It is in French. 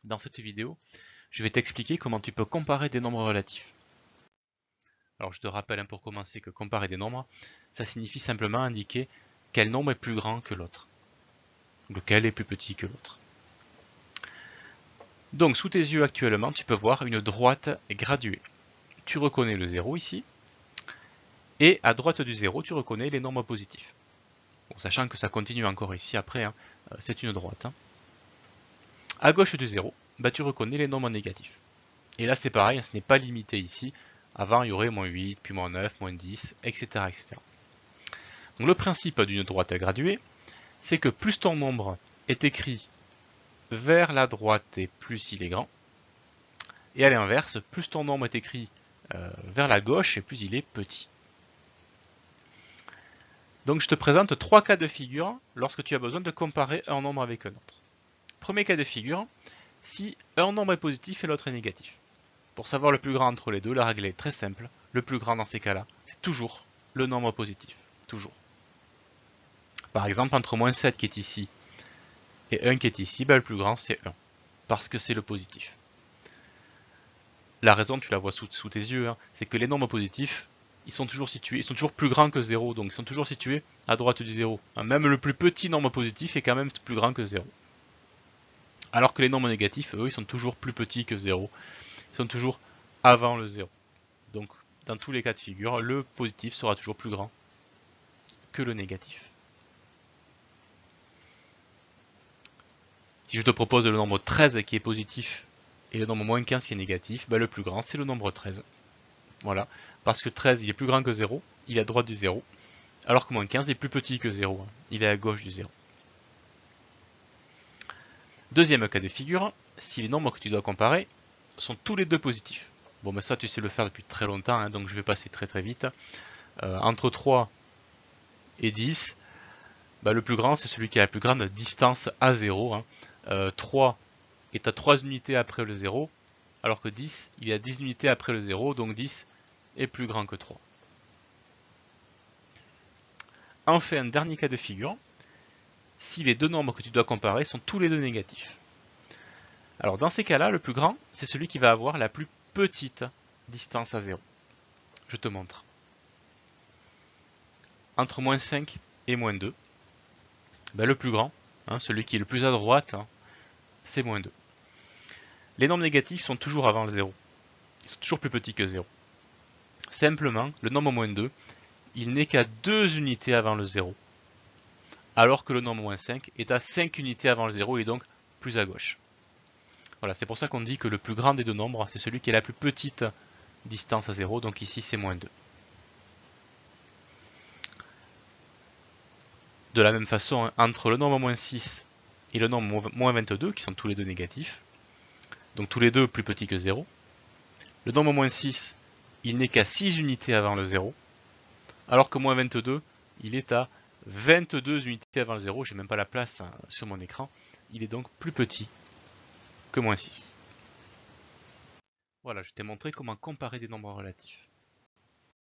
Dans cette vidéo, je vais t'expliquer comment tu peux comparer des nombres relatifs. Alors je te rappelle pour commencer que comparer des nombres, ça signifie simplement indiquer quel nombre est plus grand que l'autre, lequel est plus petit que l'autre. Donc sous tes yeux actuellement, tu peux voir une droite graduée. Tu reconnais le 0 ici, et à droite du 0, tu reconnais les nombres positifs. Bon, sachant que ça continue encore ici après, c'est une droite. À gauche du 0, tu reconnais les nombres négatifs. Et là c'est pareil, ce n'est pas limité ici. Avant il y aurait moins 8, puis moins 9, moins 10, etc. etc. Donc le principe d'une droite graduée, c'est que plus ton nombre est écrit vers la droite et plus il est grand. Et à l'inverse, plus ton nombre est écrit vers la gauche et plus il est petit. Donc je te présente trois cas de figure lorsque tu as besoin de comparer un nombre avec un autre. Premier cas de figure, si un nombre est positif et l'autre est négatif. Pour savoir le plus grand entre les deux, la règle est très simple. Le plus grand dans ces cas-là, c'est toujours le nombre positif. Toujours. Par exemple, entre moins 7 qui est ici et 1 qui est ici, le plus grand c'est 1. Parce que c'est le positif. La raison, tu la vois sous tes yeux, c'est que les nombres positifs, ils sont toujours situés, ils sont toujours plus grands que 0, donc ils sont toujours situés à droite du 0. Même le plus petit nombre positif est quand même plus grand que 0. Alors que les nombres négatifs, eux, ils sont toujours plus petits que 0. Ils sont toujours avant le 0. Donc, dans tous les cas de figure, le positif sera toujours plus grand que le négatif. Si je te propose le nombre 13 qui est positif et le nombre moins 15 qui est négatif, le plus grand c'est le nombre 13. Voilà, parce que 13 il est plus grand que 0, il est à droite du 0, alors que moins 15 est plus petit que 0, il est à gauche du 0. Deuxième cas de figure, si les nombres que tu dois comparer sont tous les deux positifs. Bon, mais ça tu sais le faire depuis très longtemps, donc je vais passer très vite. Entre 3 et 10, le plus grand c'est celui qui a la plus grande distance à 0. 3 est à 3 unités après le 0, alors que 10, il est à 10 unités après le 0, donc 10 est plus grand que 3. Enfin, un dernier cas de figure, si les deux nombres que tu dois comparer sont tous les deux négatifs. Alors dans ces cas-là, le plus grand, c'est celui qui va avoir la plus petite distance à 0. Je te montre. Entre moins 5 et moins 2, le plus grand, celui qui est le plus à droite, c'est moins 2. Les nombres négatifs sont toujours avant le 0. Ils sont toujours plus petits que 0. Simplement, le nombre moins 2, il n'est qu'à 2 unités avant le 0. Alors que le nombre moins 5 est à 5 unités avant le 0 et donc plus à gauche. Voilà, c'est pour ça qu'on dit que le plus grand des deux nombres, c'est celui qui a la plus petite distance à 0, donc ici c'est moins 2. De la même façon, entre le nombre moins 6 et le nombre moins 22, qui sont tous les deux négatifs, donc tous les deux plus petits que 0, le nombre moins 6, il n'est qu'à 6 unités avant le 0, alors que moins 22, il est à 22 unités avant le 0, j'ai même pas la place sur mon écran, il est donc plus petit que moins 6. Voilà, je t'ai montré comment comparer des nombres relatifs.